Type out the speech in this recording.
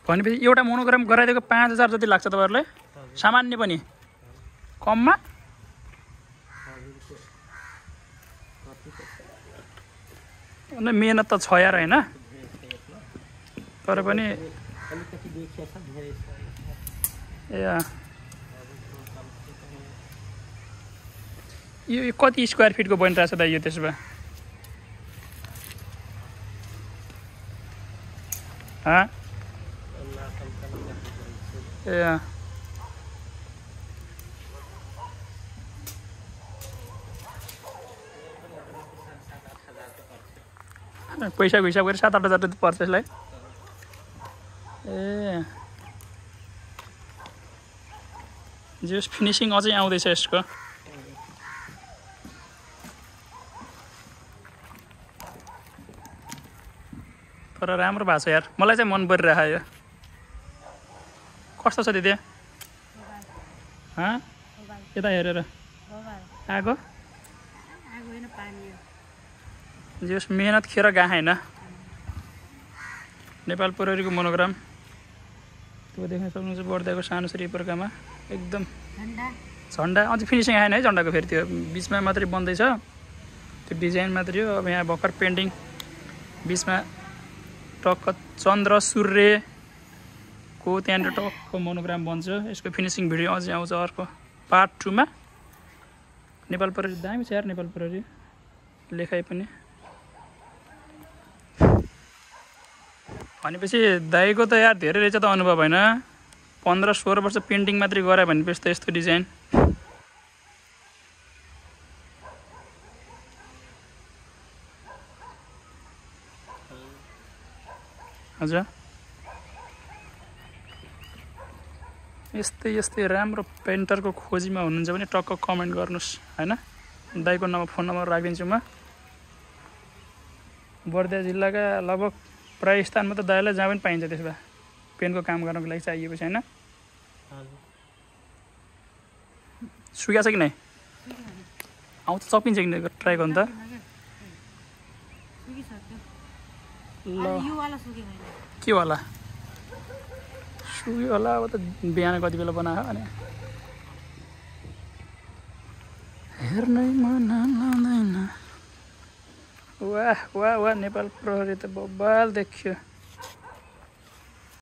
भनेपछि एउटा मोनोग्राम गराइदिएको 5000 जति लाग्छ तपाईहरुलाई सामान्य पनि कममा अनि मेहनत त छ यार हैन तर पनि अलिकति देखिया छ धेरै छ ए यो कति स्क्वायर फिटको बनिरहेछ त यो त्यसो भए हा ए पैसा हिसाब गरेर 7-8 हजार रुपैयाँ पर्छ यसलाई ए जस फिनिशिङ अझै आउँदैछ यसको तर राम्रो भएको छ यार मलाई चाहिँ मन परिरहेको यो कस्तो छ दिदी यता हेरेर आगो जस मेहनत खेर गए हैन नेपाल प्रहरीको मोनोग्राम त्यो देख्न सक्नुहुन्छ बर्दियाको सानो श्री प्रकारमा एकदम झन्डा अझै फिनिसिङ आएन है झन्डाको फेरि त्यो बीचमा मात्रै बन्दैछ त्यो डिजाइन मात्रै हो अब यहाँ भर्खर पेन्टिङ बीचमा टक्क चन्द्र सूर्यको त्यहाँनिर टक्क मोनोग्राम बन्छ यसको फिनिसिङ भिडियो अझै आउँछ अर्को पार्ट 2 मा नेपाल प्रहरी दामी छ यार नेपाल प्रहरी लेखाइ पनि भनेपछि दाइको त यार धेरै रहेछ त अनुभव हैन 15-16 वर्ष पेन्टिङ मात्रै गरे भनेपछि त यस्तो डिजाइन हजुर यस्तै राम्रो पेन्टरको खोजीमा हुनुहुन्छ भने टक्क कमेन्ट गर्नुस् हैन दाइको नम्बर फोन नम्बर राखिदिन्छु म बर्दिया जिल्लाका लगभग प्राय स्थानमा त दाइलाई जहाँ पनि पाइन्छ त्यसो भए पेनको काम गर्नको लागि चाहिएपछि हैन सुक्या छ कि नै आउँछ सकिन्छ कि नै ट्राई गर्नु त ल के होला सुक्यो होला अब त बिहान कति बेला बनायो भने हेर्नै मन लाउँदैन वाह वाह वाह नेपाल प्रहरी त बब्बाल देखियो